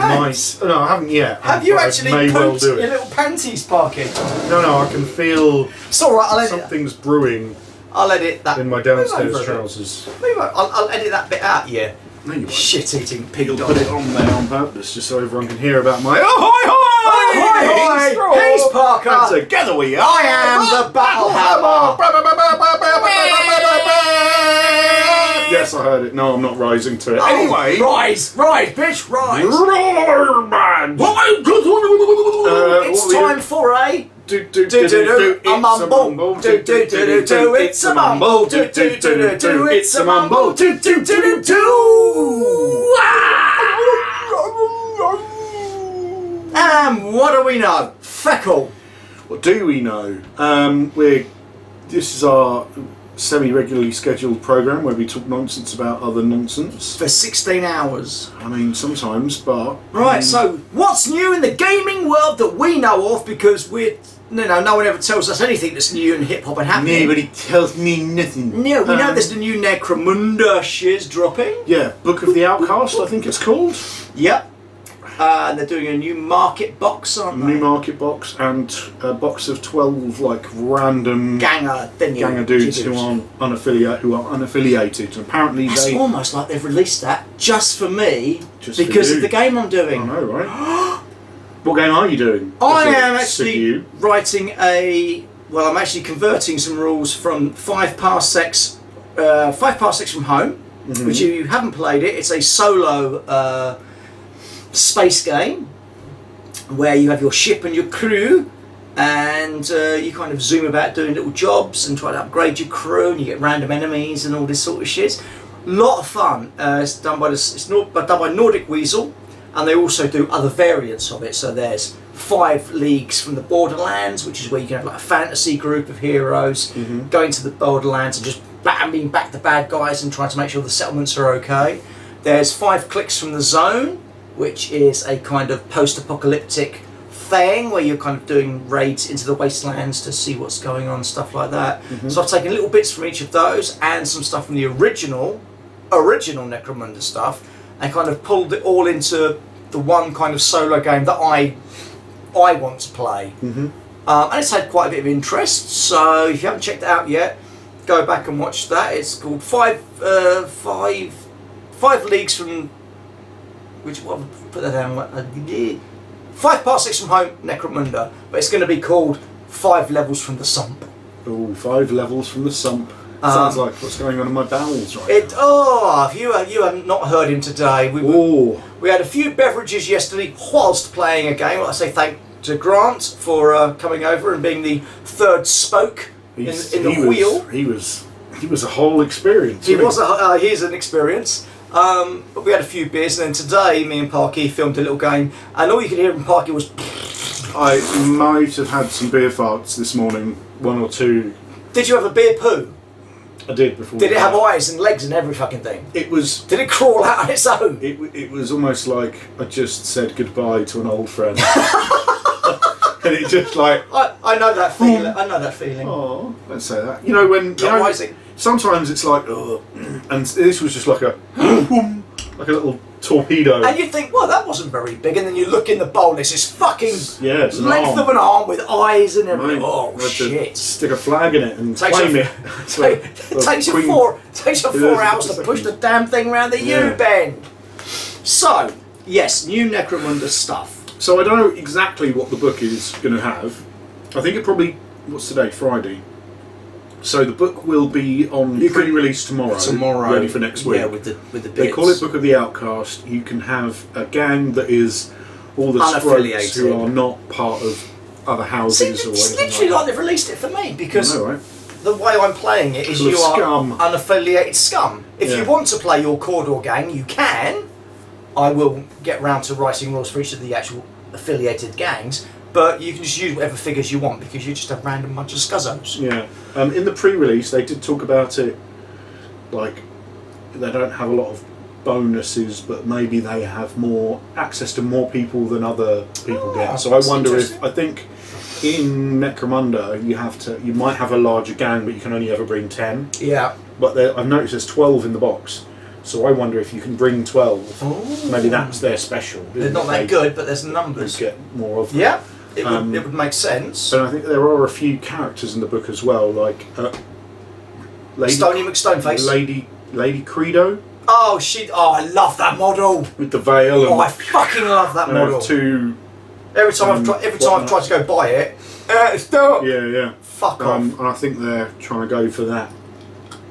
Nice. No, I haven't yet. Have you actually pooped your little panties, Parky? No, I can feel it's all right, something's brewing. I'll edit that. In my downstairs trousers. I'll edit that bit out, yeah. No, you won't. Shit-eating pig dog. Put it on there on purpose just so everyone can hear about my ahoy! He's Parker. And together we are. I am the Battle Hammer. Yes, I heard it. No, I'm not rising to it. Anyway. Rise, bitch, rise. It's time for a... It's a mumble. It's a mumble. It's a mumble. And what do we know? Feckle. What do we know? This is our semi-regularly scheduled programme where we talk nonsense about other nonsense. For 16 hours. I mean, sometimes, but... Right, so what's new in the gaming world that we know of, because no one ever tells us anything that's new in hip-hop and happening. Nobody tells me nothing. No, we know there's the new Necromunda shiz dropping. Yeah, Book of the Outcast, I think it's called. Yep. And they're doing a new market box, aren't they? New market box and a box of 12 like random ganger dudes who are unaffiliated. And apparently it's almost like they've released that just for me because of the game I'm doing. I know, right? What game are you doing? I am actually writing I'm actually converting some rules from 5 parsecs from home, which if you haven't played it, it's a solo space game where you have your ship and your crew, and you kind of zoom about doing little jobs and try to upgrade your crew, and you get random enemies and all this sort of shit. Lot of fun. It's done by Nordic Weasel, and they also do other variants of it. So there's 5 Leagues from the Borderlands, which is where you can have like a fantasy group of heroes going to the Borderlands and just being back the bad guys and trying to make sure the settlements are okay. There's 5 Clicks from the Zone, which is a kind of post-apocalyptic thing where you're kind of doing raids into the wastelands to see what's going on, stuff like that. So I've taken little bits from each of those and some stuff from the original Necromunda stuff and kind of pulled it all into the one kind of solo game that I want to play. And it's had quite a bit of interest, so if you haven't checked it out yet, go back and watch that. It's called Five Leagues from... put that down. 5 parsecs from home, Necromunda, but it's going to be called 5 levels from the sump. Oh, 5 levels from the sump. Sounds like what's going on in my bowels right now. Oh, if you have not heard him today, we had a few beverages yesterday whilst playing a game. I say thank to Grant for coming over and being the third spoke in the wheel. He was a whole experience. He's an experience. But we had a few beers, and then today me and Parky filmed a little game, and all you could hear from Parky was... I might have had some beer farts this morning, 1 or 2. Did you have a beer poo? I did before. Did it have eyes and legs and every fucking thing? It was... Did it crawl out on its own? It was almost like I just said goodbye to an old friend. And it just like... I know that feeling. I know that feeling. Oh, don't say that. You know when... sometimes it's like... and this was just like a... like a little torpedo. And you think, well, that wasn't very big, and then you look in the bowl and it's this fucking length of an arm with eyes and everything. Oh shit! Stick a flag in it and claim it. It takes you 4 hours to push the damn thing around the U-bend. So, yes, new Necromunda stuff. So I don't know exactly what the book is going to have. I think it probably... What's today? Friday. So the book will be on pre-release tomorrow, ready for next week. Yeah, with the bits. They call it Book of the Outcast. You can have a gang that is all the Scroats who are not part of other houses or anything. It's literally like they've released it for me, because the way I'm playing it is you are unaffiliated scum. If you want to play your Cawdor gang, you can. I will get round to writing rules for each of the actual affiliated gangs. But you can just use whatever figures you want because you're just a random bunch of scuzzos. Yeah. In the pre-release, they did talk about it like they don't have a lot of bonuses, but maybe they have more access to more people than other people get. So I wonder if I think in Necromunda you might have a larger gang, but you can only ever bring 10. Yeah. But I've noticed there's 12 in the box. So I wonder if you can bring 12. Ooh. Maybe that's their special. They're not that good, but there's numbers. You get more of them. Yeah, it would make sense. And I think there are a few characters in the book as well, like Stony McStoneface. Lady Credo. Oh, I love that model. With the veil. Oh, I fucking love that model. Every time I've tried to go buy it, it's dark. Yeah. Fuck off. And I think they're trying to go for that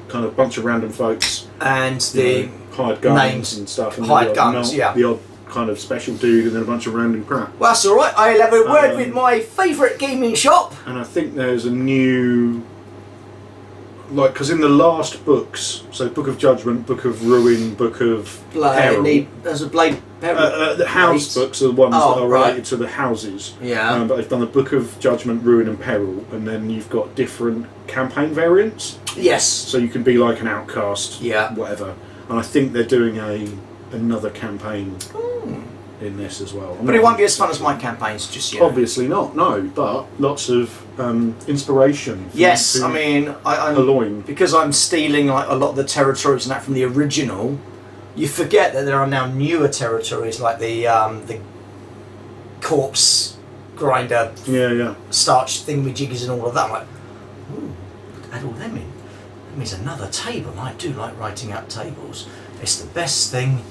kind of bunch of random folks. And the hired guns names and stuff. And hired guns, yeah. The odd kind of special dude and then a bunch of random crap. Well, that's alright. I'll have a word with my favourite gaming shop. And I think there's a new... Like, because in the last books, so Book of Judgment, Book of Ruin, Book of Peril... There's a Blade... the house books are the ones that are related to the houses. Yeah. But they've done the Book of Judgment, Ruin and Peril, and then you've got different campaign variants. Yes. So you can be like an outcast, whatever. And I think they're doing another campaign in this as well. But it won't be as fun as my campaigns just yet. Obviously not, no. But lots of inspiration. Yes, I mean, I'm because I'm stealing like a lot of the territories and that from the original. You forget that there are now newer territories like the corpse grinder, starch thingamajiggies and all of that. I'm like, ooh, add all them in. That means another table. I do like writing out tables. It's the best thing.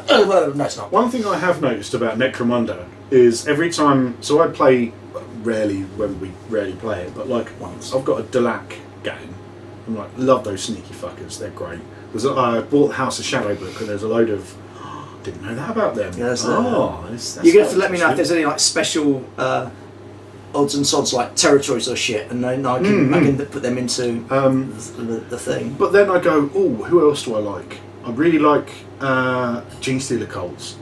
Oh, well, no, it's not. One thing I have noticed about Necromunda is every time, so I play rarely when we rarely play it, but like once I've got a Delac game. I'm like, love those sneaky fuckers. They're great. I bought the House of Shadow book and there's a load of didn't know that about them. Yeah, that's you're gonna have to let me know if there's any like special odds and sods like territories or shit, and then I can put them into the thing. But then I go, oh, who else do I like? I really like Gene Stealer Colts,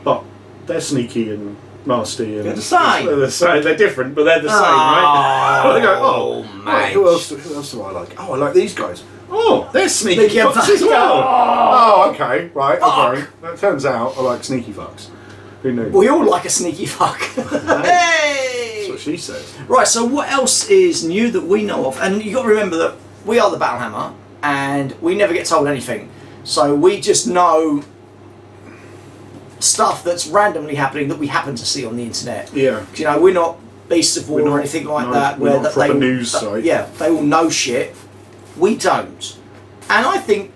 but they're sneaky and nasty and they're the same. They're the same. They're different, but they're the same, right? But I go, oh, mate. Right, who else do I like? Oh, I like these guys. Oh, they're sneaky fucks as well. Oh, okay, right, okay. That turns out I like sneaky fucks. Who knew? We all like a sneaky fuck. Hey! That's what she says. Right, so what else is new that we know of? And you've got to remember that we are the Battlehammer, and we never get told anything. So we just know stuff that's randomly happening that we happen to see on the internet. Yeah. You know, we're not Beasts of War or anything like that. We're not a proper news site. Yeah, they all know shit. We don't. And I think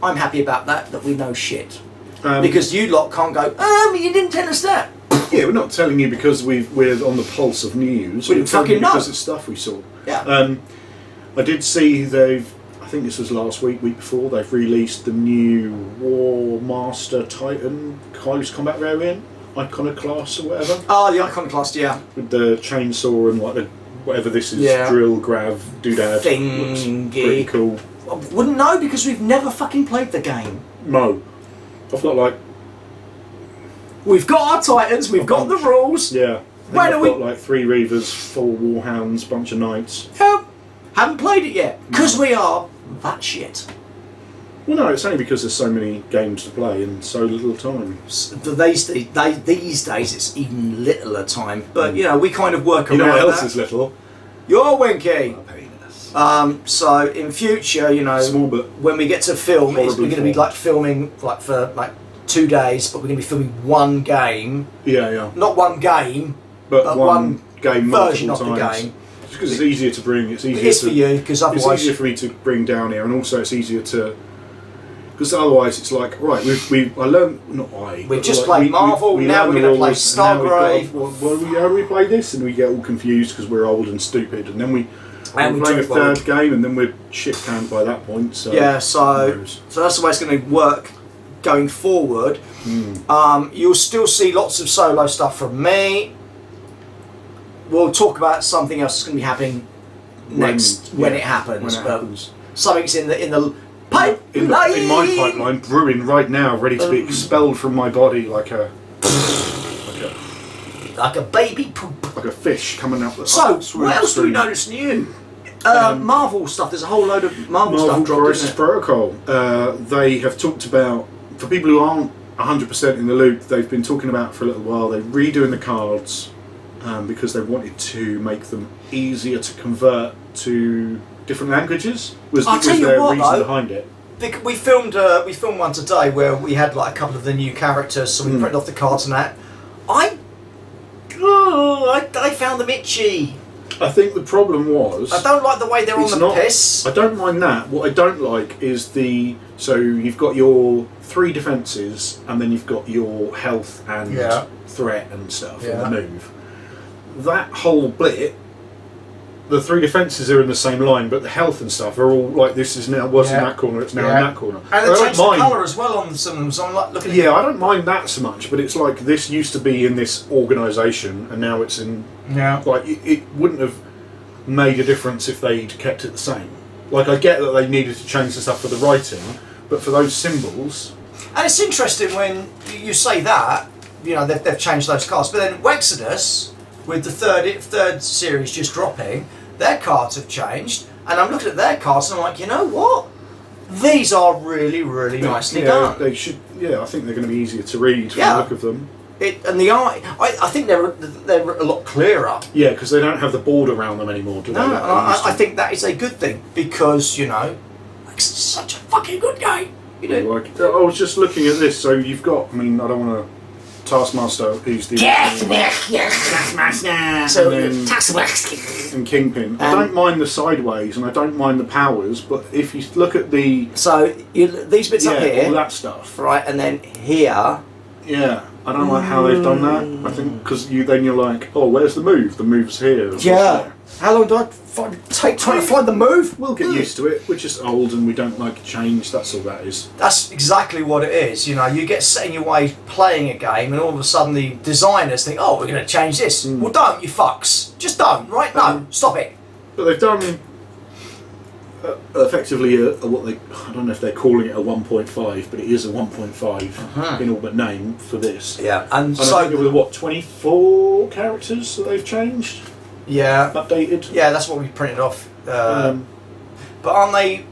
I'm happy about that we know shit. Because you lot can't go, you didn't tell us that. Yeah, we're not telling you because we're on the pulse of news. We didn't fucking know. Because it's stuff we saw. Yeah. I did see I think this was last week before, they've released the new War Master Titan Close Combat variant, Iconoclast or whatever. Oh, the Iconoclast, yeah. With the chainsaw and like whatever this is, drill, grav, doodad. Thingy. Looks pretty cool. I wouldn't know because we've never fucking played the game. No. I've got like... We've got our Titans, we've got the rules. Yeah. I've got like 3 Reavers, 4 Warhounds, bunch of Knights. Haven't played it yet. Because we are that shit. Well, no, it's only because there's so many games to play and so little time. These days it's even littler time. But, you know, we kind of work around that. You know what else is little? You're Winky. My penis. So in future, you know, small, but when we get to film, we're going to be like filming like for like 2 days, but we're going to be filming one game. Yeah. Not one game, but one game version of times. the game. Just because it's easier to bring. It's easier. It is for you because otherwise it's easier for me to bring down here, and also it's easier to. Because otherwise it's like, right, I learned, not I. We've just played Marvel, now we're going to play Stargrave. How do we play this? And we get all confused because we're old and stupid. And then we play a third game and then we're shit canned by that point. So yeah, so that's the way it's going to work going forward. You'll still see lots of solo stuff from me. We'll talk about something else that's going to be happening when it happens. Something's in the in my pipeline, brewing right now, ready to be expelled from my body like a baby poop, like a fish coming out. So what else do we know that's new? Marvel stuff. There's a whole load of Marvel stuff dropped. Crisis Protocol. They have talked about, for people who aren't 100% in the loop, they've been talking about for a little while. They're redoing the cards because they wanted to make them easier to convert to different languages. Was their reason behind it? We filmed one today where we had like a couple of the new characters, so we printed off the cards and that. I found them itchy. I think the problem was... I don't like the way they're on the piss. I don't mind that. What I don't like is so you've got your 3 defences and then you've got your health and threat and stuff and the move. That whole bit, the 3 defences are in the same line, but the health and stuff are all like this is now in that corner, it's now in that corner. And they changed the colour as well on some of them, so I'm like looking at I don't mind that so much, but it's like this used to be in this organisation and now it's in... Like, it wouldn't have made a difference if they'd kept it the same. Like, I get that they needed to change the stuff for the writing, but for those symbols... And it's interesting when you say that, you know, they've changed those cards, but then Wexodus, with the third series just dropping, their cards have changed, and I'm looking at their cards and I'm like, you know what? These are really, really nicely done. They should. Yeah, I think they're going to be easier to read from the look of them. And the art, I think they're a lot clearer. Yeah, because they don't have the board around them anymore, do they? No, I think that is a good thing because it's such a fucking good game. You know. Like, I was just looking at this. So you've got. I mean, I don't want to. Taskmaster, who's the Taskmaster. So Taskmaster and Kingpin. I don't mind the sideways and I don't mind the powers, but if you look at the these bits up here, all that stuff, right, and then here, I don't like how they've done that. I think because you're like, oh, where's the move? The move's here. How long do I take trying to find the move? We'll get used to it. We're just old and we don't like change. That's all that is. That's exactly what it is. You know, you get set in your way playing a game, and all of a sudden the designers think, "Oh, we're going to change this." Well, don't, you fucks. Just don't. Right? No, stop it. But they've done effectively what they. I don't know if they're calling it a 1.5, but it is a 1.5 in all but name for this. Yeah, and so I think it was 24 characters that they've changed. Yeah, updated. Yeah, that's what we printed off. But aren't they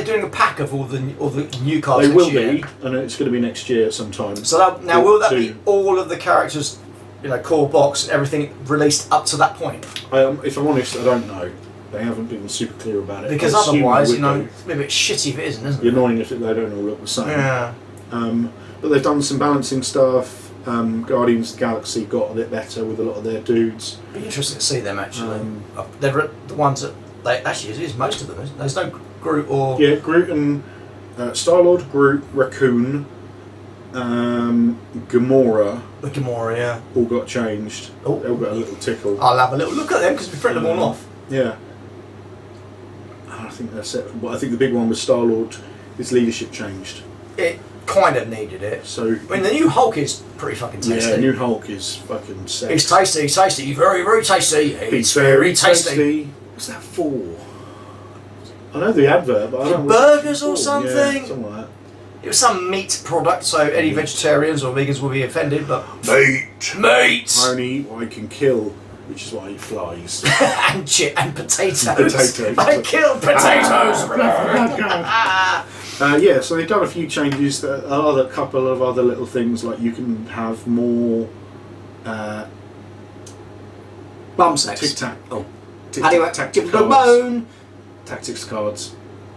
doing a pack of all the new cards? They will be, and it's going to be next year sometime. So now will that be all of the characters, core box, everything released up to that point? If I'm honest, I don't know. They haven't been super clear about it. Because otherwise, it's a bit shitty if it isn't it? Annoying if they don't all look the same. Yeah. But they've done some balancing stuff. Guardians of the Galaxy got a bit better with a lot of their dudes. Be interesting to see them actually. They're the ones that they actually it is most of them. There's no Groot or Groot and Star-Lord, Groot, Raccoon, Gamora. The Gamora, all got changed. Oh, they all got a little tickle. I'll have a little look at them because we printed them all off. Yeah. I think that's it. But I think the big one was Star-Lord. His leadership changed. It kind of needed it. So I mean, the new Hulk is pretty fucking tasty. Yeah, new Hulk is fucking sick. It's tasty, very, very tasty. It's very tasty. What's that for? I know the advert, but I don't know. Burgers or something? Yeah, something like that. It was some meat product, so any vegetarians or vegans will be offended, but... Meat! I only eat what I can kill, which is why I eat flies. and potatoes. I kill potatoes! So they've done a few changes. A couple of other little things, like you can have more bum sex. Tic-tac. Oh. Give the bone. Tactics cards.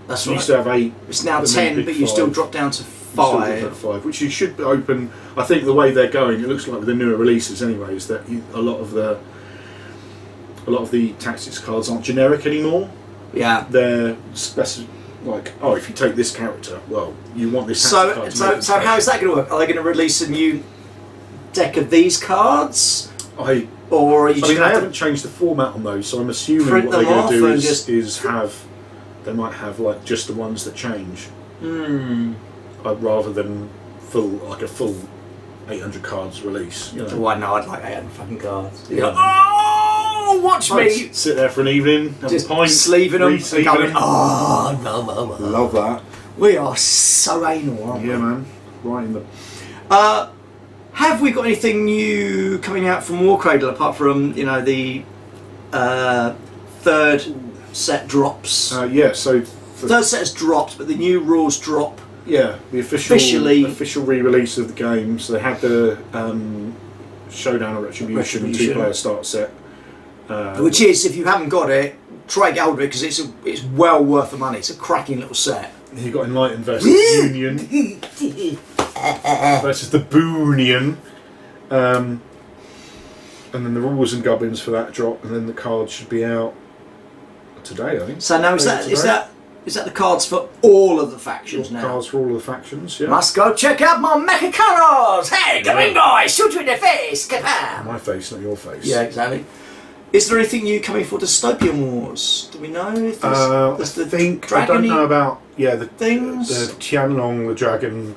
That's you right. used to have 8. It's now 10, but you still drop down to 5. Which you should open. I think the way they're going, it looks like with the newer releases anyway, is that a lot of the tactics cards aren't generic anymore. Yeah. They're like, oh, if you take this character, well, you want this tactics card. So how is that going to work? Are they going to release a new deck of these cards? They haven't changed the format on those, so I'm assuming what they're going to do is they might have like just the ones that change. Rather than a full 800 cards release. Why no? I'd like 800 fucking cards. Yeah. Oh, watch me sit there for an evening, have just a pint, sleeving them, and going, love that. We are so anal, aren't we? Yeah, man. Right in the. Have we got anything new coming out from Warcradle apart from the third set drops? So third set has dropped, but the new rules drop. Yeah, the official re-release of the game. So they had the Showdown of Retribution 2-player start set, which is, if you haven't got it, try and get hold of it because it's well worth the money. It's a cracking little set. You got Enlightened versus Union versus the Boonian. And then the rules and gubbins for that drop, and then the cards should be out today, I think. So now is that the cards for all of the factions now? Cards for all of the factions, yeah. Must go check out my Mexicanos! Hey, come in, guys! Shoot you in the face! Kapow! My face, not your face. Yeah, exactly. Is there anything new coming for Dystopian Wars? Do we know if there's I think I don't know about the things. The Tianlong, the dragon,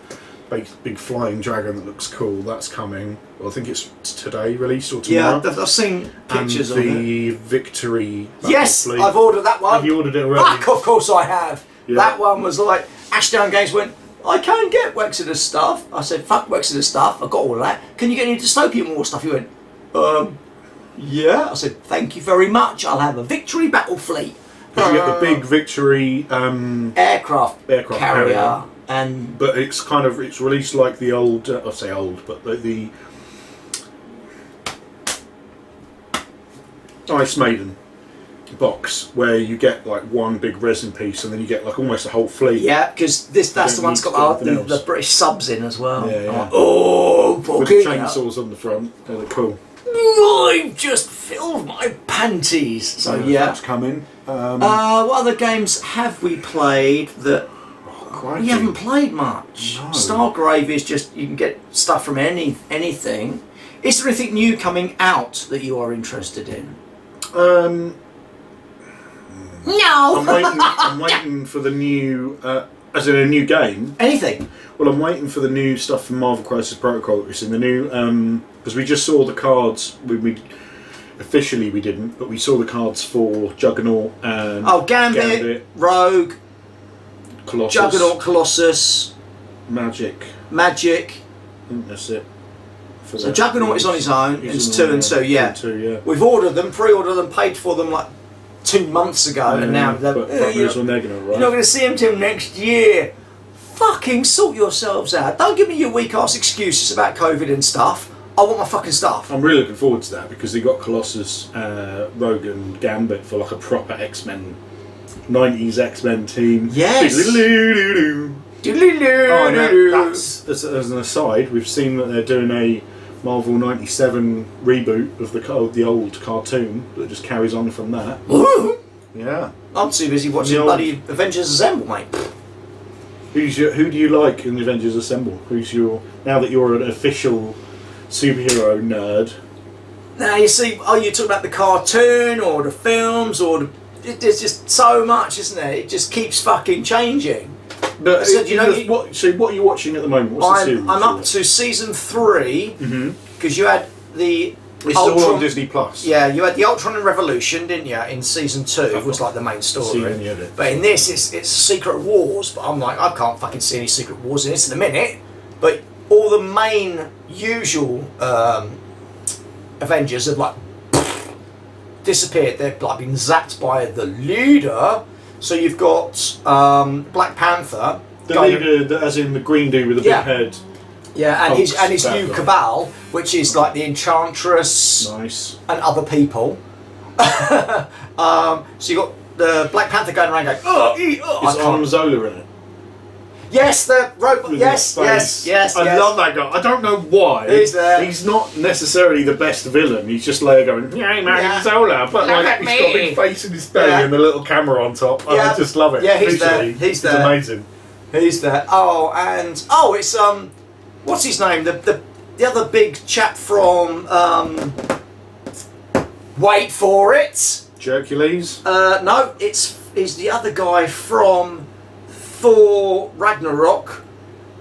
big flying dragon that looks cool. That's coming. Well, I think it's today released or tomorrow. Yeah, I've seen pictures of it. The Victory. Yes, Fleet. I've ordered that one. Have you ordered it already? Fuck, of course I have. Yeah. That one was like, Ashdown Games went, I can get Wexeter stuff. I said, fuck Wexeter stuff. I got all of that. Can you get any Dystopian War stuff? He went, yeah. I said, thank you very much. I'll have a Victory battle fleet. Did you get the big Victory aircraft carrier? But it's released like the old. I say old, but the Ice Maiden box where you get like one big resin piece and then you get like almost a whole fleet. Yeah, because that's the one that's got the British subs in as well. Yeah, yeah. Like, oh, with the chainsaws on the front. They look cool. I've just filled my panties. So yeah. That's coming. What other games have we played that we haven't played much? No. Stargrave is just, you can get stuff from anything. Is there anything new coming out that you are interested in? No. I'm waiting for the new, as in a new game. Anything. Well, I'm waiting for the new stuff from Marvel Crisis Protocol. It's in the new, because we just saw the cards. We officially we didn't, but we saw the cards for Juggernaut and Gambit, Rogue, Colossus, Juggernaut, Colossus, Magic. I think that's it. So Juggernaut is on his own. It's 2 and 2. Yeah. 2, yeah. We've ordered them, pre-ordered them, paid for them like 2 months ago, and now but you're when they're gonna arrive. not going to see them till next year. Fucking sort yourselves out. Don't give me your weak ass excuses about COVID and stuff. I want my fucking stuff. I'm really looking forward to that because they got Colossus, Rogue and Gambit for like a proper X-Men, 90s X-Men team. Yes. That's as an aside. We've seen that they're doing a Marvel 97 reboot of the old cartoon that just carries on from that. Yeah. I'm too busy watching bloody Avengers Assemble, mate. Who do you like in the Avengers Assemble? Now that you're an official superhero nerd? Now you see, you talk about the cartoon or the films there's just so much, isn't it? It just keeps fucking changing. But what are you watching at the moment? What's the series? I'm up to season 3 because you had the. It's all on Disney Plus. Yeah, you had the Ultron and Revolution, didn't you? In season 2, it was like the main story. But in this, it's Secret Wars. But I'm like, I can't fucking see any Secret Wars in this in a minute. But all the main usual Avengers have like disappeared. They've like been zapped by the leader. So you've got Black Panther. The leader, as in the green dude with the big head. Yeah, and his new Cabal, which is like the Enchantress and other people. So you got the Black Panther going around going, Is Zola in it? Yes, the robot. Yes. I love that guy. I don't know why. He's not necessarily the best villain. He's just there going, "Hey man, Zola," but like he's got a big face in his belly and the little camera on top. I just love it. Yeah, he's there. He's there. It's amazing. He's there. It's what's his name? The other big chap from wait for it. Hercules? No, he's the other guy from Thor Ragnarok,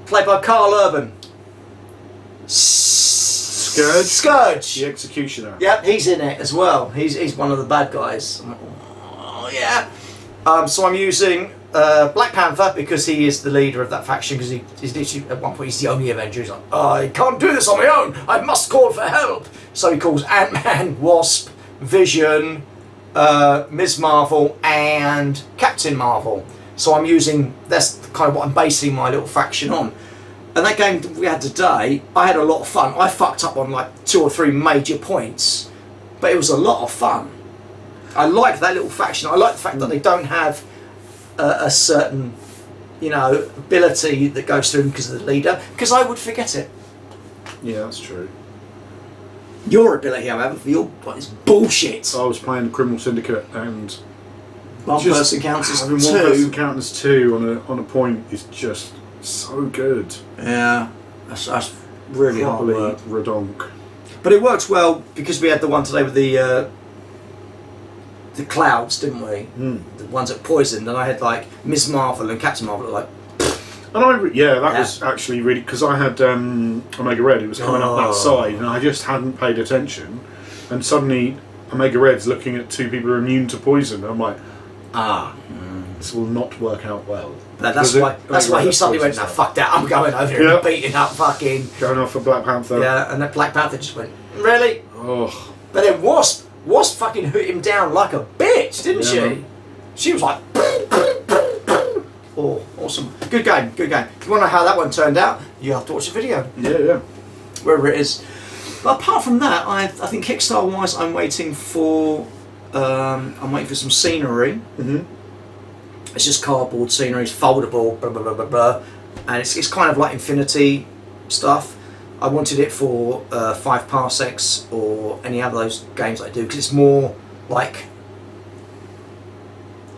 played by Carl Urban. Scourge. The Executioner. Yep, he's in it as well. He's one of the bad guys. Oh yeah. So I'm using Black Panther because he is the leader of that faction. Because he's literally at one point he's the only Avenger. He's like, I can't do this on my own. I must call for help. So he calls Ant-Man, Wasp, Vision, Ms. Marvel, and Captain Marvel. So that's kind of what I'm basing my little faction on. And that game that we had today, I had a lot of fun. I fucked up on like 2 or 3 major points, but it was a lot of fun. I like that little faction. I like the fact that they don't have a certain, ability that goes through because of the leader, because I would forget it. Yeah, that's true. Your ability, however, for your is bullshit. I was playing Criminal Syndicate and One person counts as having 2. one person count as 2 on a point is just so good. Yeah, that's really hard work. Redonk. But it works well because we had the one today with the clouds, didn't we? The ones that poisoned, and I had like Miss Marvel and Captain Marvel like. And that was actually really, because I had Omega Red. It was coming up that side, and I just hadn't paid attention. And suddenly, Omega Red's looking at 2 people who are immune to poison. And I'm like, this will not work out well. That's why he suddenly went, "No, fuck that! I'm going over here and beating up fucking." Going off for Black Panther. Yeah, and then Black Panther just went, "Really?" Oh. But then Wasp fucking hit him down like a bitch, didn't she? Man. She was like. Oh, awesome. Good game. If you want to know how that one turned out, you have to watch the video. Yeah. Wherever it is. But apart from that, I think Kickstarter-wise, I'm waiting for some scenery. It's just cardboard scenery, it's foldable, blah, blah, blah, blah, blah. And it's kind of like Infinity stuff. I wanted it for 5 Parsecs or any other of those games I do, because it's more like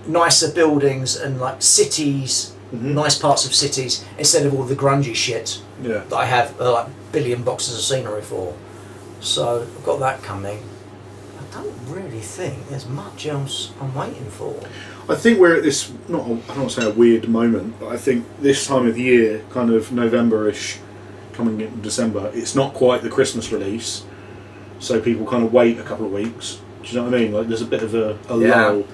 nicer buildings and like cities, nice parts of cities, instead of all the grungy shit that I have like billion boxes of scenery for. So I've got that coming. I don't really think there's much else I'm waiting for. I think we're at this, I don't want to say a weird moment, but I think this time of the year, kind of November-ish, coming into December, it's not quite the Christmas release, so people kind of wait a couple of weeks. Do you know what I mean? Like there's a bit of a lull.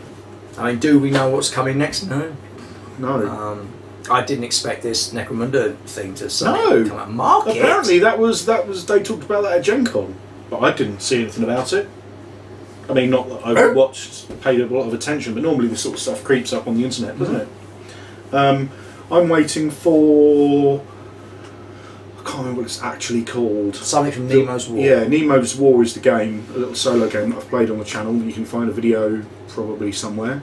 I mean, do we know what's coming next? No. No. I didn't expect this Necromunda thing to suddenly come out. Market. Apparently that was they talked about that at Gen Con, but I didn't see anything about it. I mean, not that I've paid a lot of attention, but normally this sort of stuff creeps up on the internet, doesn't it? I'm waiting for, I can't remember what it's actually called. Something from Nemo's War. Yeah, Nemo's War is the game, a little solo game that I've played on the channel. You can find a video probably somewhere.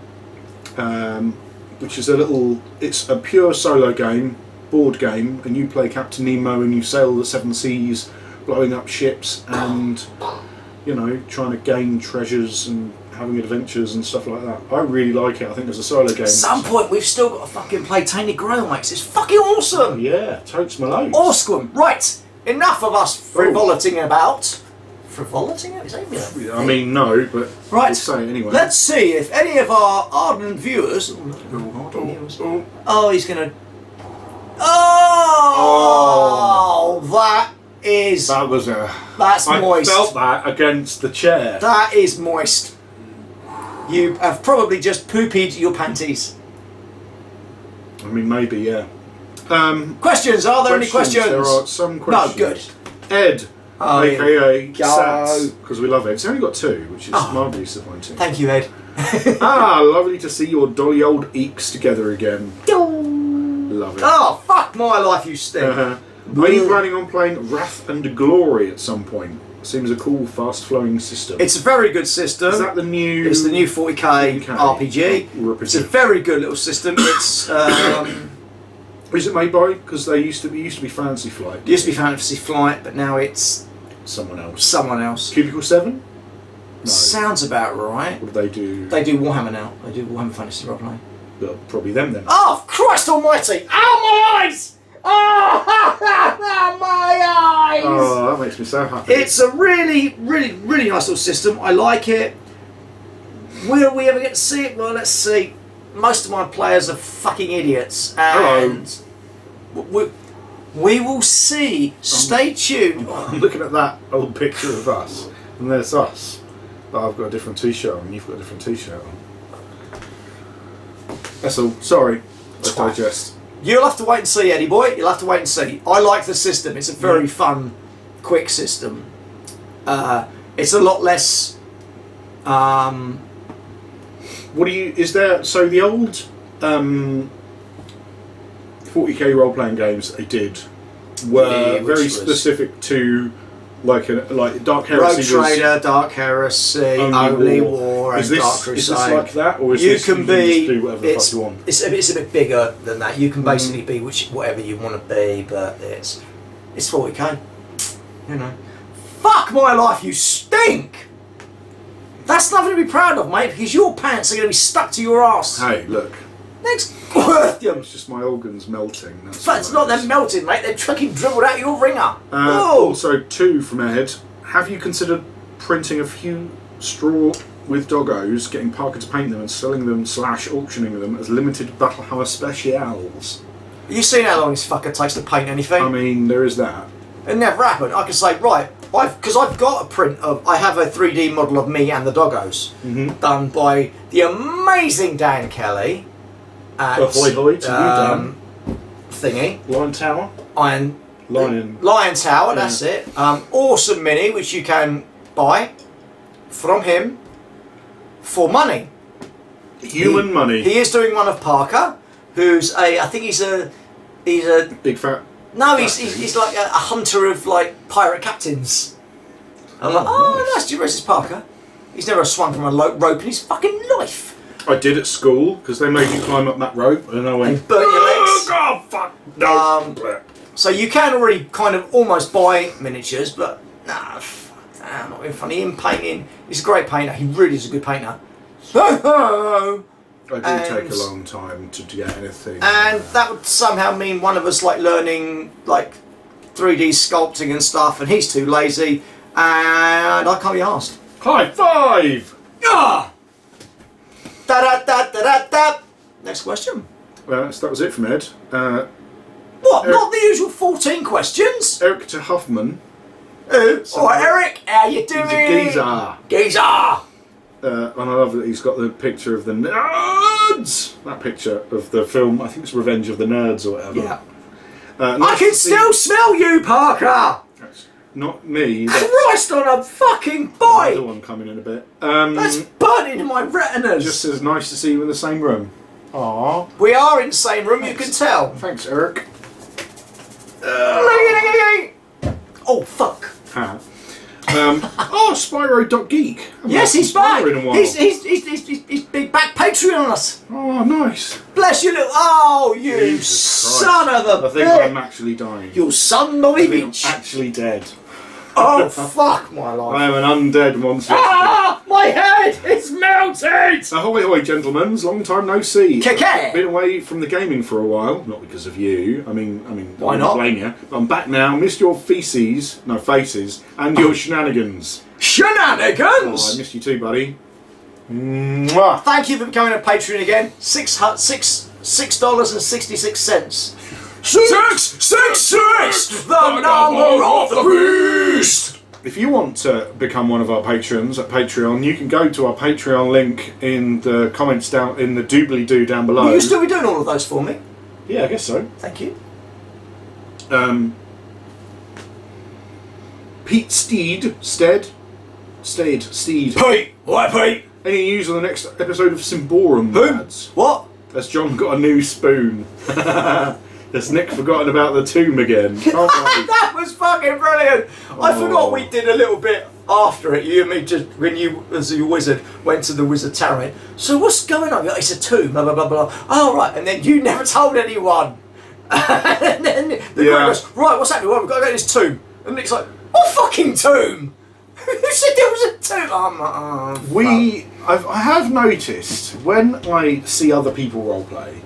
Which is it's a pure solo game, board game, and you play Captain Nemo and you sail the 7 seas, blowing up ships and, trying to gain treasures and having adventures and stuff like that. I really like it. I think as a solo game. At some point we've still got to fucking play Tainted Grail, mates. It's fucking awesome! Yeah, totes my loads. Awesome! Right, enough of us frivoliting about. Frivoliting? Is that even a thing? I mean, no, but right. we'll say it anyway. Let's see if any of our ardent viewers... Oh, he's going to... Oh, that is... That's moist. I felt that against the chair. That is moist. You have probably just poo-peed your panties. I mean, maybe, yeah. Questions? Are there any questions? There are some questions. No, good. Ed, aka Go. Sats, because we love Ed. It's only got 2, which is mildly disappointing. Thank you, Ed. Lovely to see your dolly old eeks together again. Love it. Oh, fuck my life, you stink. Are you planning on playing Wrath and Glory at some point? Seems a cool, fast-flowing system. It's a very good system. Is that the new... It's the new 40k RPG. It's a very good little system. It's... Is it made by? Because they used to be Fantasy Flight. It used to be Fantasy Flight, but now it's... Someone else. Cubicle 7? No. Sounds about right. What do they do? They do Warhammer now. They do Warhammer Fantasy Roleplay. Well, probably them then. Oh, Christ almighty! Ow, my eyes! Oh, my eyes! Oh, that makes me so happy. It's a really, really, really nice little system. I like it. Will we ever get to see it? Well, let's see. Most of my players are fucking idiots. And we will see. Stay tuned. I'm looking at that old picture of us, and there's us. But I've got a different t-shirt on, and you've got a different t-shirt on. That's all. Sorry. Let's digest. You'll have to wait and see, Eddie boy. You'll have to wait and see. I like the system. It's a very fun, quick system. It's a lot less... What do you... Is there... So the old 40k role-playing games they did were very specific to like Dark Rogue Heresy Trader, Dark Heresy, Only War, and Dark Crusade. Is this like that, or is you this can you be, just do whatever the fuck you want? It's a bit bigger than that. You can basically be whatever you want to be, but it's 40k. You know. Fuck my life, you stink! That's nothing to be proud of, mate, because your pants are going to be stuck to your ass. Hey, look. Next question. It's just my organs melting. It's not them melting, mate. They're fucking dribbled out your ringer. Also, 2 from Ed. Have you considered printing a few straw with doggos, getting Parker to paint them and selling them / auctioning them as limited Battle Hammer specials? You seen how long this fucker takes to paint anything? I mean, there is that. It never happened. I can say, right, because I've got a print of, I have a 3D model of me and the doggos done by the amazing Dan Kelly at Ahoy hoy to you, Dan. Thingy. Lion Tower, that's it. Awesome mini, which you can buy from him for money. Human money. He is doing one of Parker, who's I think he's a big fat. No, he's like a hunter of like pirate captains. I'm like, oh, nice. Do you this Parker? He's never swung from a rope in his fucking life. I did at school because they made you climb up that rope, and I went. And burnt your legs. Oh God, fuck no. So you can already kind of almost buy miniatures, but nah, fuck that, not being funny. Him painting, he's a great painter. He really is a good painter. It did take a long time to get anything. And that would somehow mean one of us like learning like 3D sculpting and stuff, and he's too lazy, and I can't be asked. High five! Ah! Da da da da da da. Next question. Well, so that was it from Ed. What? Eric, not the usual 14 questions? Eric to Huffman. Alright, Eric, how you doing? He's a geezer. Geezer! And I love that he's got the picture of the nerds. That picture of the film, I think it's Revenge of the Nerds or whatever. Yeah. Nice I can still smell you, Parker! That's not me. Christ on a fucking Another boy! one coming in a bit. That's burning in my retinas! Just as nice to see you in the same room. Aww. We are in the same room, you can tell. Thanks, Eric. Oh, fuck. Spyro.geek. Yes, he's back. In a while. He's big back Patreon on us. Oh, nice. Bless you, little. Oh, you Jesus son Christ. of a I think bitch. I'm actually dying. You son of a I think I'm bitch. actually dead. Oh, fuck my life. I am an undead monster. Ah, my head is melted. Ahoy, ahoy, gentlemen! Long time no see. Keke. Been away from the gaming for a while, not because of you. I mean, Why I don't not? blame you. But I'm back now. Missed your faces, and your shenanigans. Shenanigans. Oh, I missed you too, buddy. Mwah. Thank you for becoming a Patreon again. $6.66. Six, the number of the beast. If you want to become one of our patrons at Patreon, you can go to our Patreon link in the comments down in the doobly-doo down below. Will you still be doing all of those for me? Yeah, I guess so. Thank you. Pete Steed. Pete, what, Pete? Any news on the next episode of Symborum, lads? What? Has John got a new spoon? Has Nick forgotten about the tomb again? Can't wait. That was fucking brilliant. I forgot we did a little bit after it. You and me, just when you, as a wizard, went to the wizard tower. So what's going on? It's a tomb. Blah blah blah blah. Oh right, and then you never told anyone. And then the guy goes, right, what's happening? Well, we've got to go to this tomb. And Nick's like, what fucking tomb? Who said there was a tomb? I have noticed when I see other people roleplay,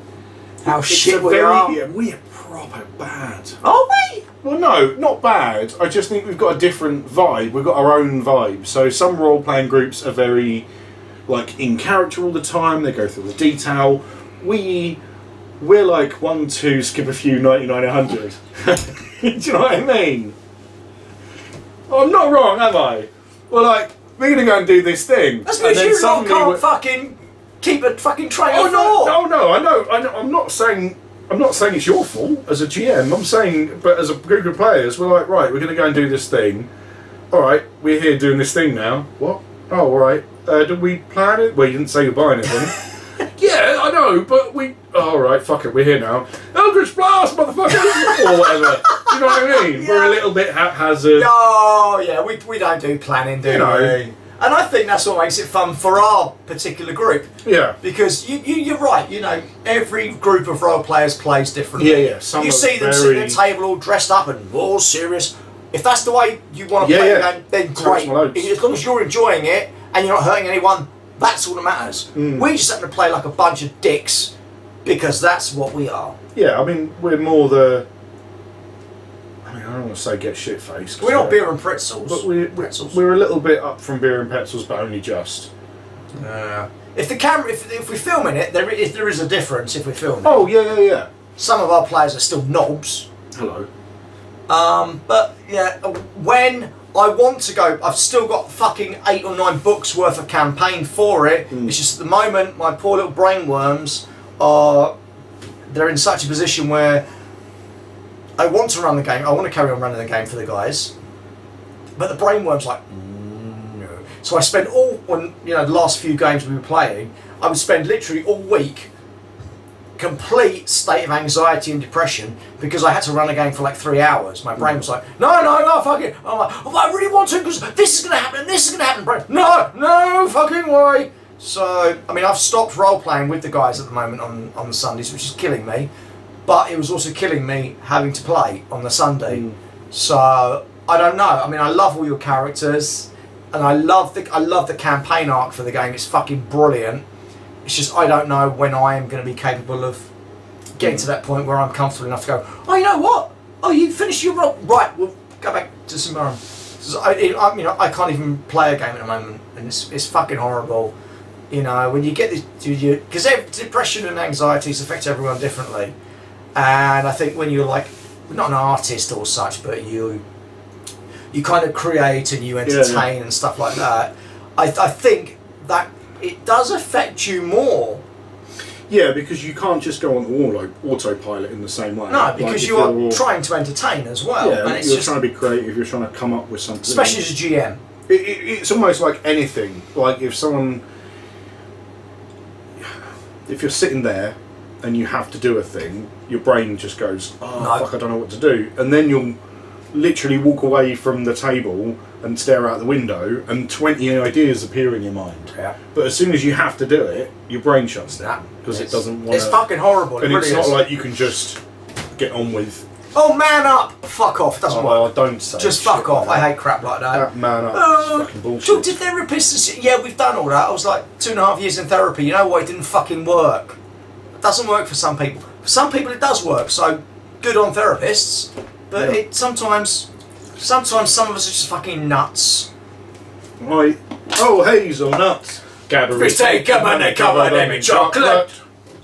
how it's shit a we very, are. yeah, we're proper bad. Are we? Well, no, not bad. I just think we've got a different vibe. We've got our own vibe. So some role-playing groups are very, like, in character all the time. They go through the detail. We're like 1, 2, skip a few, 99, 100. Do you know what I mean? I'm not wrong, am I? Well, like, we're going to go and do this thing. That's because you lot can't fucking keep a fucking train of thought. I know. I'm not saying it's your fault as a GM. I'm saying, but as a group of players, we're like, right, we're going to go and do this thing. All right, we're here doing this thing now. What? Oh, all right. Did we plan it? Well, you didn't say you're buying anything. Yeah, I know, but all right, fuck it, we're here now. Eldritch Blast, motherfucker, or whatever. You know what I mean? Yeah. We're a little bit haphazard. Oh yeah, we don't do planning, do You know. we? And I think that's what makes it fun for our particular group. Yeah. Because you're right, you know, every group of role players plays differently. Yeah, yeah. Some You are see them sitting at a table all dressed up and all serious. If that's the way you want to play the game, then great. As long as you're enjoying it and you're not hurting anyone, that's all that matters. We just happen to play like a bunch of dicks because that's what we are. Yeah, I mean, we're more the... I mean, I don't want to say get shit-faced. We're not beer and pretzels. But we're a little bit up from beer and pretzels, but only just. If the camera, if we're filming it, there is a difference if we're filming. Oh, yeah. Some of our players are still knobs. Hello. But yeah, when I want to go, I've still got fucking 8 or 9 books worth of campaign for it. It's just at the moment my poor little brainworms they're in such a position where I want to run the game. I want to carry on running the game for the guys, but the brainworm's like no. So I spent the last few games we were playing, I would spend literally all week complete state of anxiety and depression because I had to run a game for like 3 hours. My brain was like, no, fuck it. I'm like, oh, I really want to because this is going to happen, this is going to happen. Brain, no fucking way. So, I mean, I've stopped role-playing with the guys at the moment on the Sundays, which is killing me. But it was also killing me having to play on the Sunday. So, I don't know. I mean, I love all your characters. And I love the campaign arc for the game. It's fucking brilliant. It's just, I don't know when I am going to be capable of getting to that point where I'm comfortable enough to go, oh, you know what? Oh, you finished your role. Right, we'll go back to Cimarron. I can't even play a game at the moment. And it's fucking horrible. You know, when you get this, because depression and anxieties affect everyone differently, and I think when you're like not an artist or such, but you kind of create and you entertain and stuff like that, I think that it does affect you more. Yeah, because you can't just go on autopilot in the same way. No, because you're trying to entertain as well. Yeah, and you're trying to be creative. You're trying to come up with something. Especially as a GM. It's almost like anything. Like if you're sitting there and you have to do a thing, your brain just goes, fuck, I don't know what to do. And then you'll literally walk away from the table and stare out the window and 20 ideas appear in your mind. Yeah. But as soon as you have to do it, your brain shuts down because it doesn't want to... It's fucking horrible. And it's not like you can just get on with... Oh, man up! Fuck off, doesn't work. Don't say just fuck off, I hate crap like that. Man up is fucking bullshit. Talk to therapists, yeah, we've done all that. I was like 2.5 years in therapy, you know what, it didn't fucking work. It doesn't work for some people. For some people it does work, so good on therapists, but sometimes some of us are just fucking nuts. Right. Oh, hazelnuts. Fish take them and they cover them in chocolate.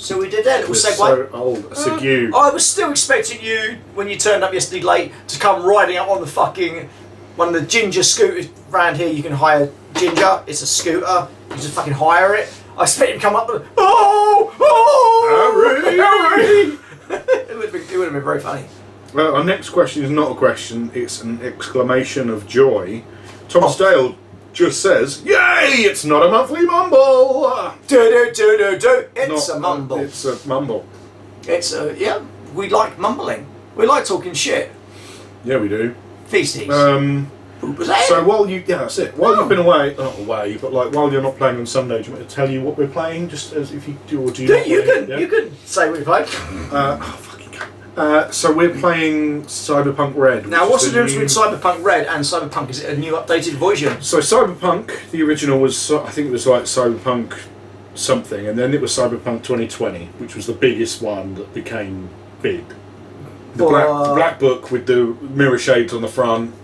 So we did that little segue. So old, it's a you. I was still expecting you, when you turned up yesterday late, to come riding up on the fucking one of the ginger scooters around here. You can hire ginger. It's a scooter. You just fucking hire it. I expect you to come up and Harry! It would have been very funny. Well, our next question is not a question. It's an exclamation of joy. Thomas Dale just says, "Yay! It's not a monthly mumble." It's a mumble. It's a mumble. We like mumbling. We like talking shit. Yeah, we do. Feces. So while that's it. While you've been away, not away, but like while you're not playing on Sunday, do you want me to tell you what we're playing? Just as if you do, or do you? You can say what you play. So we're playing Cyberpunk Red. Now, what's the difference between Cyberpunk Red and Cyberpunk? Is it a new updated version? So Cyberpunk, the original was, I think it was like Cyberpunk something, and then it was Cyberpunk 2020, which was the biggest one that became big. The black book with the mirror shades on the front,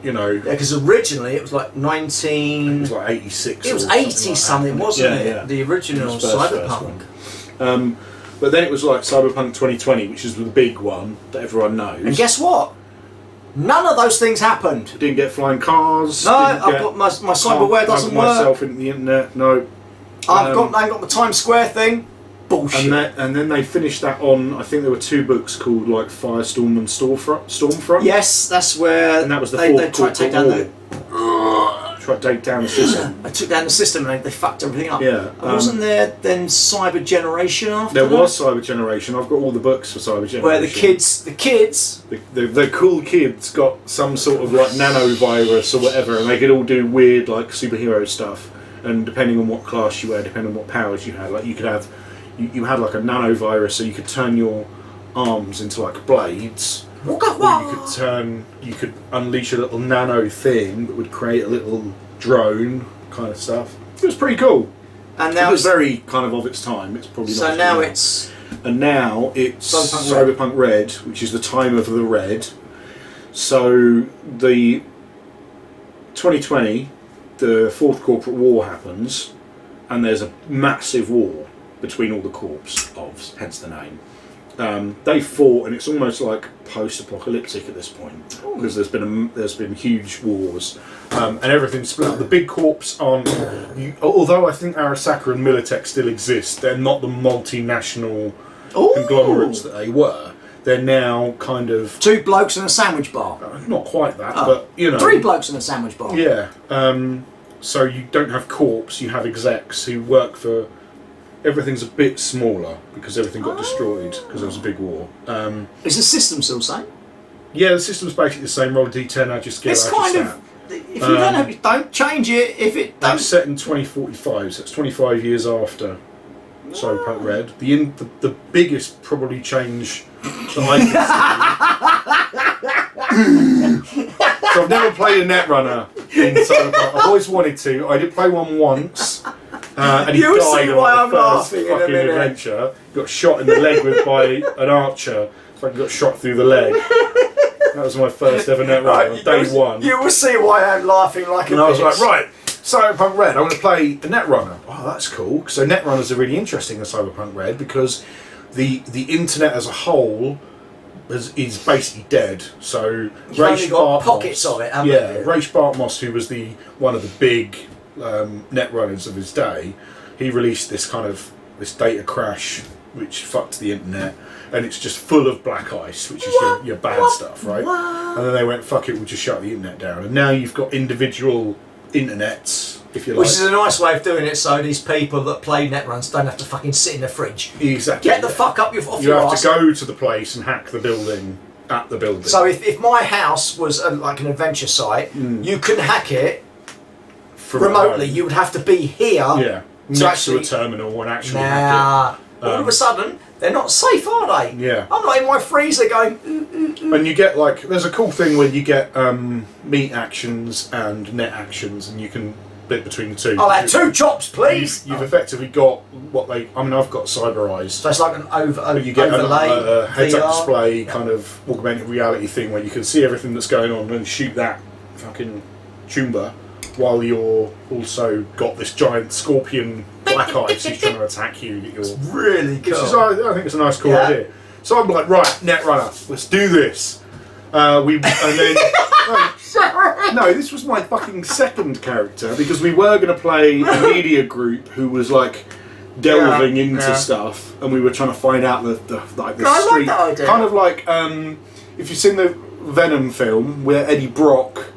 you know. Yeah, because originally it was like 19... It was like 86. It was 80 something, wasn't it? Yeah. The original Cyberpunk. But then it was like Cyberpunk 2020, which is the big one that everyone knows. And guess what? None of those things happened. Didn't get flying cars. No, I've got my cyberware doesn't work. Myself into the internet. No. I haven't got the Times Square thing. Bullshit. And then they finished that on. I think there were 2 books called like Firestorm and Stormfront. Yes, that's where. And that was the they fourth tried to take down the. Try to take down the system. I took down the system and they fucked everything up. Yeah. Wasn't there then Cyber Generation after There that? was Cyber Generation. I've got all the books for Cyber Generation. Where the kids, the cool kids got some sort of like nanovirus or whatever, and they could all do weird like superhero stuff. And depending on what class you were, depending on what powers you had, like you could have, you had like a nanovirus, so you could turn your arms into like blades. Or you could unleash a little nano thing that would create a little drone kind of stuff. It was pretty cool. And now it was very kind of its time. It's probably so not. Now it's Cyberpunk Red, which is the time of the Red. So the 2020, the Fourth Corporate War happens, and there's a massive war between all the corps of, hence the name. They fought, and it's almost like post-apocalyptic at this point because there's been huge wars, and everything's split up. The big corps aren't. Although I think Arasaka and Militech still exist, they're not the multinational conglomerates that they were. They're now kind of two blokes in a sandwich bar. Not quite that, but you know, three blokes in a sandwich bar. Yeah. So you don't have corps, you have execs who work for. Everything's a bit smaller because everything got destroyed because there was a big war. Is the system still the same? Yeah, the system's basically the same. Roll a d10, I just get. It's kind of. If you don't change it. If it don't. It's set in 2045, so it's 25 years after Cyberpunk Red. The biggest probably change that I can see. So I've never played a Netrunner in Cyberpunk. I've always wanted to. I did play one once. And he died on the first fucking adventure. Got shot in the leg by an archer. Fucking got shot through the leg. That was my first ever Netrunner on day one. You will see why I'm laughing like a bitch. And I was like, right, Cyberpunk Red, I'm going to play a Netrunner. Oh, that's cool. So Netrunners are really interesting in Cyberpunk Red because the internet as a whole is basically dead. So Raish got pockets of it, haven't you? Raish Bartmoss, who was one of the big Netrunners of his day, he released this data crash which fucked the internet, and it's just full of black ice, which is your bad stuff, right? And then they went, fuck it, we'll just shut the internet down. And now you've got individual internets, if you like. Which is a nice way of doing it, so these people that play Netruns don't have to fucking sit in the fridge. Exactly. Get the fuck up off your arse. You have to go to the place and hack the building at the building. So if my house was like an adventure site, you couldn't hack it remotely. You would have to be here. Yeah. Next to a terminal and actually hack it. All of a sudden, they're not safe, are they? Yeah. I'm not in my freezer going. And you get there's a cool thing where you get meat actions and net actions, and you can bit between the two. I'll have two chops, please. You've effectively got I've got cyber eyes. So it's like an you get overlay, a heads-up display kind of augmented reality thing where you can see everything that's going on and shoot that fucking tumba while you're also got this giant scorpion black ice who's trying to attack you. It's really cool. I think it's a nice cool idea. So I'm like, right, Netrunner, let's do this. No, this was my fucking second character because we were going to play a media group who was like delving into stuff, and we were trying to find out the street. I like that idea. Kind of like if you've seen the Venom film where Eddie Brock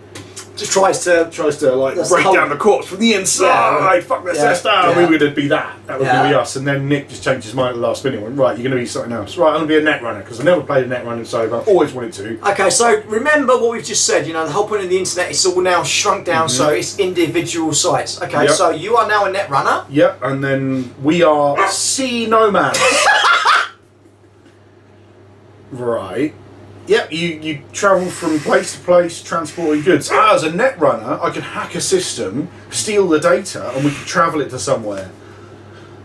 just tries to like break down the corpse from the inside. Fuck the sister. We were going to be that. That was going to be us. And then Nick just changed his mind at the last minute and went, right, you're going to be something else. Right, I'm going to be a Netrunner because I never played a Netrunner, so I've always wanted to. Okay, so remember what we've just said. You know, the whole point of the internet is all now shrunk down, so it's individual sites. Okay, so you are now a Netrunner. Yep, and then we are sea nomads. Right. Yep, you travel from place to place, transporting goods. As a Netrunner, I could hack a system, steal the data, and we could travel it to somewhere.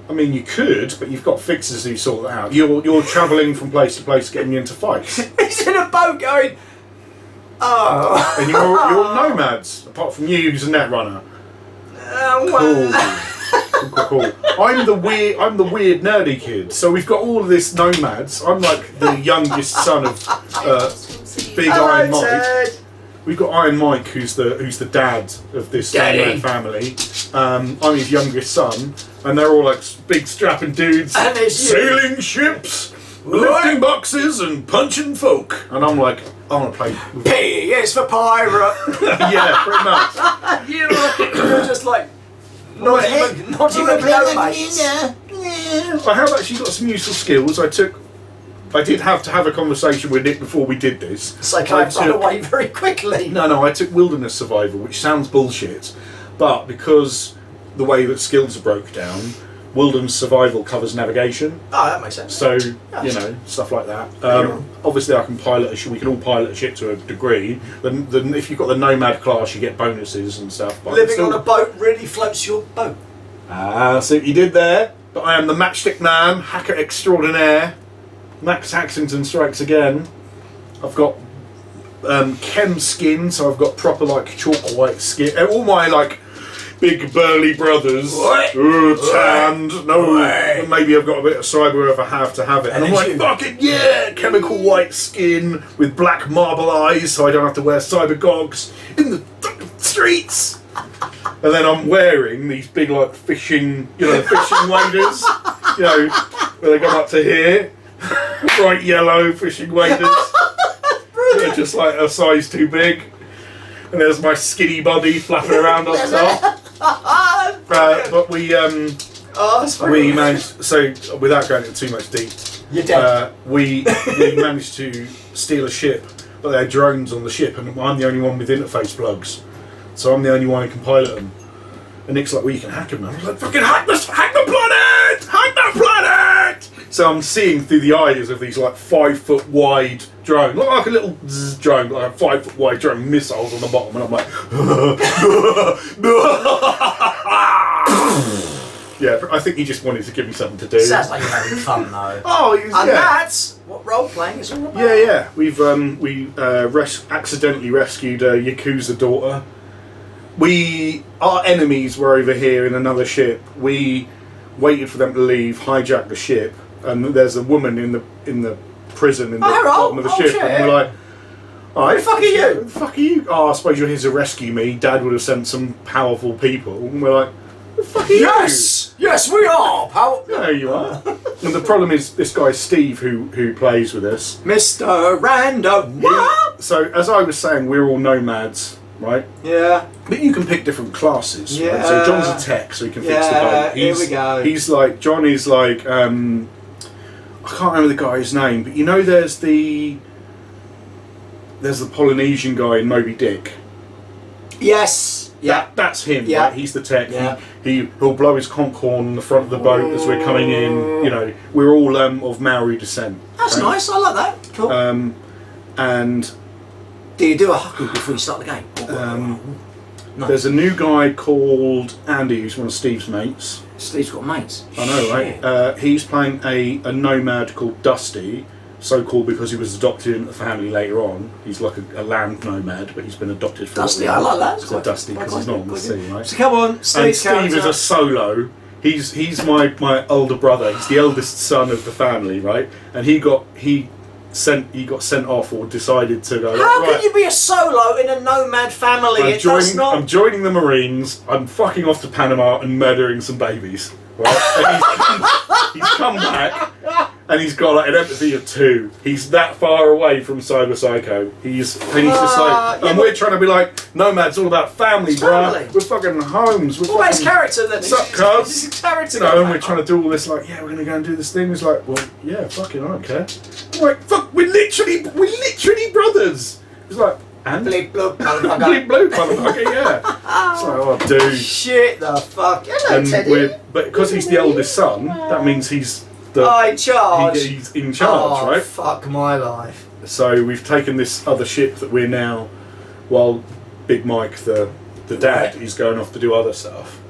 I mean, you could, but you've got fixers who sort that out. You're travelling from place to place, getting into fights. He's in a boat going, oh. And you're nomads, apart from you, who's a Netrunner. Cool. I'm the weird nerdy kid. So we've got all of this nomads. I'm like the youngest son of Big Iron Mike. We've got Iron Mike, who's the dad of this nomad family. I'm his youngest son, and they're all like big strapping dudes and sailing ships. lifting boxes and punching folk. And I'm like, I want to play. P is for pirate. Yeah, pretty much. You're just like not even no mates. I have actually got some useful skills. I did have to have a conversation with Nick before we did this. So can I run away very quickly? No, I took wilderness survival, which sounds bullshit, but because the way that skills are broke down, wilderness survival covers navigation. Oh, that makes sense. So, stuff like that. Obviously I can pilot a ship, we can all pilot a ship to a degree. Then if you've got the nomad class, you get bonuses and stuff. But living on a boat really floats your boat. See what you did there? But I am the matchstick man, hacker extraordinaire. Max Haxington strikes again. I've got chem skin, so I've got proper like chalk white skin. All my like big burly brothers, tanned. No, maybe I've got a bit of cyber if I have to have it. And I'm like, fucking yeah, chemical white skin with black marble eyes, so I don't have to wear cyber gogs in the fucking streets. And then I'm wearing these big like fishing waders, where they come up to here. Bright yellow fishing waders. They're just like a size too big. And there's my skinny body flapping around on top. But we managed. So without going into too much deep, you're dead. We managed to steal a ship, but there are drones on the ship, and I'm the only one with interface plugs. So I'm the only one who can pilot them. And Nick's like, well, you can hack them. I was like, fucking hack the planet! Hack the planet! So I'm seeing through the eyes of these like 5 foot wide drone, like a little drone, like a 5 foot wide drone, missiles on the bottom, and I'm like, yeah. I think he just wanted to give me something to do. Sounds like you're having fun though. That's what role playing is all about. Yeah. We've accidentally rescued a Yakuza daughter. Our enemies were over here in another ship. We waited for them to leave, hijacked the ship, and there's a woman in the prison in the bottom of the ship, shit. and we're like, alright, who the fuck are you? Who the fuck are you? Oh, I suppose you're here to rescue me. Dad would have sent some powerful people, and we're like, who the fuck are you? Yes, we are. There you are. And the problem is, this guy Steve, who plays with us, Mr. Random. So as I was saying, we're all nomads. Right? Yeah. But you can pick different classes. Yeah. Right? So John's a tech, so he can fix the boat. Here we go. John is like, I can't remember the guy's name, but there's the Polynesian guy in Moby Dick. Yes. Yeah. That's him, yeah. Right? He's the tech. Yeah. He'll blow his conch horn on the front of the boat as we're coming in. We're all of Maori descent. That's nice, I like that. Cool. And do you do a huckle before you start the game? No. There's a new guy called Andy who's one of Steve's mates. Steve's got mates. I know, right? He's playing a nomad called Dusty, so called because he was adopted into the family later on. He's like a land nomad, but he's been adopted for Dusty, I like that. So Dusty because he's not on the sea, right? So come on, Steve is a solo. He's my older brother. He's the eldest son of the family, right? And he got sent off or decided to go. How can you be a solo in a nomad family? I'm joining the Marines. I'm fucking off to Panama and murdering some babies. Right? And he's come back and he's got like an empathy of 2. He's that far away from Cyber Psycho. He's just like, and we're trying to be like, nomads all about family, bro. We're fucking homes. What about his character then? What's up, cuz? His character. And we're trying to do all this like, yeah, we're gonna go and do this thing. He's like, well, yeah, fucking, I don't care. I'm like, fuck, we're literally brothers. He's like, and bleep bloop, motherfucker. Bleep bloop, motherfucker, yeah. It's like, oh, dude. Shit the fuck. Hello, Teddy. But because he's the eldest son, that means he's in charge. He's in charge, right? Fuck my life. So we've taken this other ship that we're now, while Big Mike, the dad, is going off to do other stuff.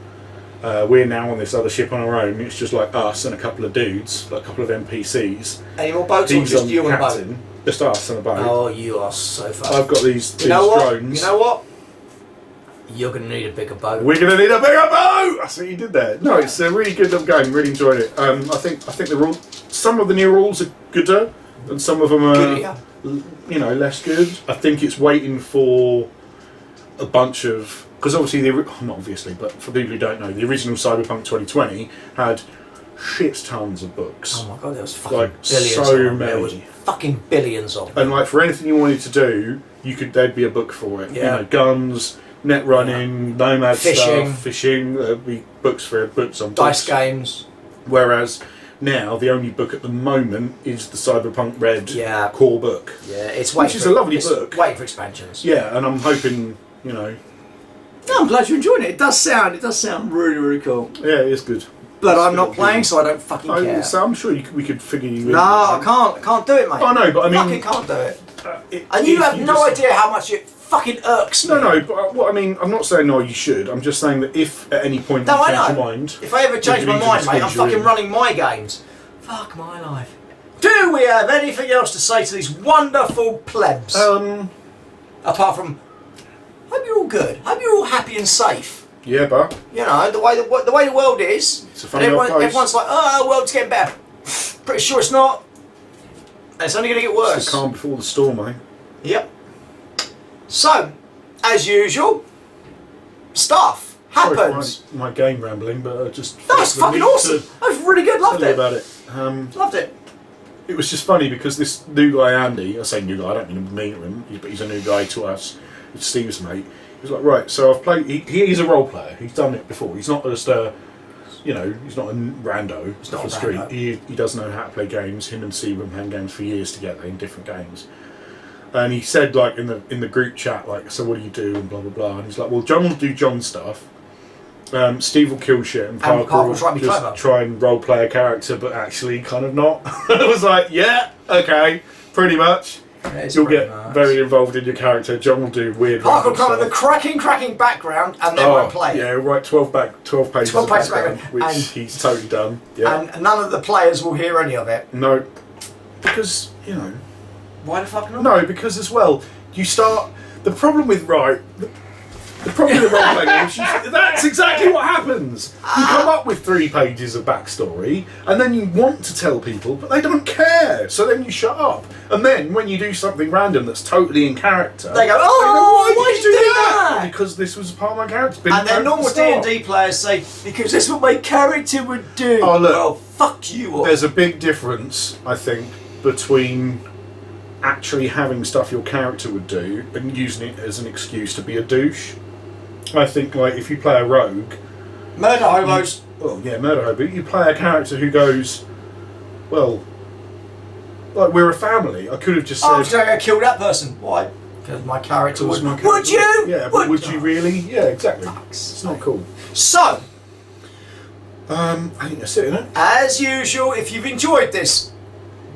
We're now on this other ship on our own. It's just like us and a couple of dudes, like a couple of NPCs. Any more boats or just you on a boat? Just us and a boat. Oh, you are so fast. I've got these drones. You know what? You're going to need a bigger boat. We're going to need a bigger boat! I see what you did there. No, it's a really good game. Really enjoyed it. I think the rules. Some of the new rules are gooder, and some of them are less good. I think it's waiting for a bunch of, because obviously not obviously, but for people who don't know, the original Cyberpunk 2020 had shit tons of books. Oh my god, there was fucking Like, billions so of them. many. There was fucking billions of them. And like for anything you wanted to do, there'd be a book for it. Yeah. You know, guns, net running, nomad Fishing. stuff, fishing. There'd be books on Dice books. games. Whereas now the only book at the moment is the Cyberpunk Red core book. Yeah, it's which is a lovely book. Waiting for expansions. Yeah, and I'm hoping, you know. No, I'm glad you're enjoying it. It does sound really, really cool. Yeah, it is good. But I'm not playing, so I don't fucking care. So I'm sure we could figure you in. No, I can't do it, mate. Oh no, but I mean, fucking can't do it. And you have no idea how much it fucking irks me. No, but what I mean, I'm not saying no, you should. I'm just saying that if at any point you change your mind, if I ever change my mind, mate, I'm fucking running my games. Fuck my life. Do we have anything else to say to these wonderful plebs? Apart from, hope you're all good. Hope you're all happy and safe. Yeah, but you know the way the world is. It's a funny old place. Everyone's like, oh, the world's getting better. Pretty sure it's not. And it's only going to get worse. It's the calm before the storm, mate. Yep. So, as usual, stuff happens. Sorry for my game rambling, but I just that was fucking awesome. That was really good. Loved it. About it. Loved it. It was just funny because this new guy Andy, I say new guy, I don't mean to mean him, but he's a new guy to us. It's Steve's mate. He was like, right, so I've played. He's a role player. He's done it before. He's not just a, you know, he's not a rando off the street. He does know how to play games. Him and Steve have been playing games for years together in different games. And he said, like in the group chat, like, so what do you do and blah blah blah. And he's like, well, John will do John stuff. Steve will kill shit, and Parker will just try and role play a character, but actually kind of not. I was like, yeah, okay, pretty much. You'll get very involved in your character. John will do weird. Parker will come with a cracking background, and then won't play. Yeah, right. 12 pages. 12 pages background, which he's totally done. Yeah. And none of the players will hear any of it. No, because you know. Why the fuck not? No, because as well, you start. The problem with the problem with the role playing games, that's exactly what happens. You come up with 3 pages of backstory, and then you want to tell people, but they don't care. So then you shut up. And then when you do something random that's totally in character, they go, "Oh, why did you do that?" Because this was a part of my character. And then normal D&D players say, "Because that's what my character would do." Oh look, well, fuck you. There's a big difference, I think, between actually having stuff your character would do and using it as an excuse to be a douche. I think, like, if you play a rogue... Murder hobos. Well, yeah, murder hobo. You play a character who goes, well, like, we're a family. I could have just said... I'm going to kill that person. Why? Because my character would. Would you? Yeah, but would you really? Yeah, exactly. It's not cool. So... I think that's it, isn't it? As usual, if you've enjoyed this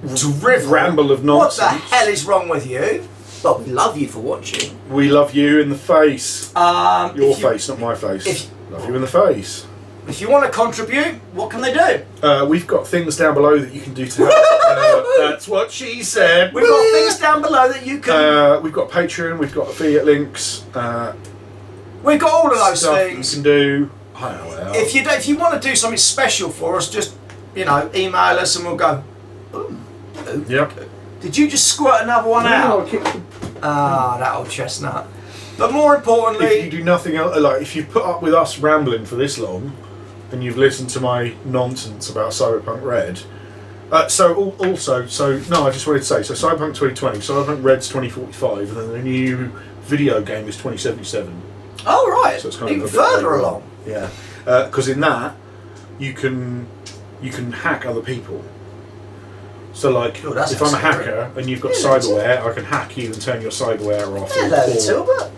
ramble of nonsense... What the hell is wrong with you? Well, we love you for watching. We love you in the face. Your face, not my face. Love you in the face. If you want to contribute, what can they do? We've got things down below that you can do to help. That's what she said. We've got things down below that you can... we've got Patreon, we've got affiliate links. We've got all of those things. You can do. I don't know. If you want to do something special for us, just, you know, email us and we'll go, ooh. Yep. Did you just squirt another one out? That old chestnut. But more importantly... If you do nothing else, like if you've put up with us rambling for this long, and you've listened to my nonsense about Cyberpunk Red, no, I just wanted to say, so Cyberpunk 2020, Cyberpunk Red's 2045, and then the new video game is 2077. Oh, right. So it's kind even of further along. Yeah. Because in that, you can hack other people. So, like, if I'm a hacker and you've got cyberware, I can hack you and turn your cyberware off,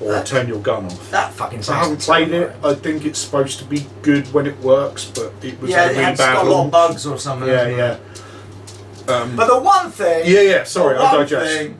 or turn your gun off. That fucking sounds. I haven't played it. I think it's supposed to be good when it works, but it was a really bad got a lot of bugs or something. Yeah. But the one thing. Yeah. Sorry, I digest.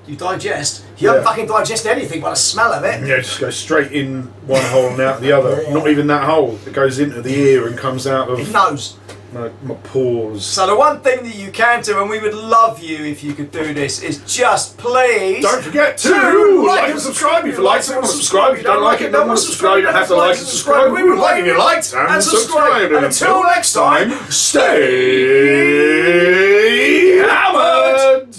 You digest. You don't fucking digest anything by the smell of it. Yeah, just go straight in one hole and out the other. Not even that hole. It goes into the ear and comes out of his nose. My pores. So the one thing that you can do, and we would love you if you could do this, is just please... Don't forget to like and subscribe. If you like it, subscribe. If you don't like it, don't want to subscribe. You don't have to like and subscribe. We would like if you liked and subscribed. And until next time, stay hammered.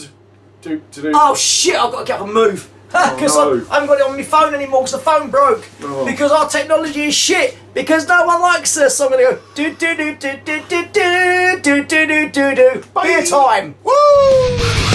Oh shit, I've got to get up and move. Because no. I haven't got it on my phone anymore because the phone broke. Oh. Because our technology is shit. Because no one likes us. So I'm going to go do do do do do do do do do do do do. Beer time. Woo!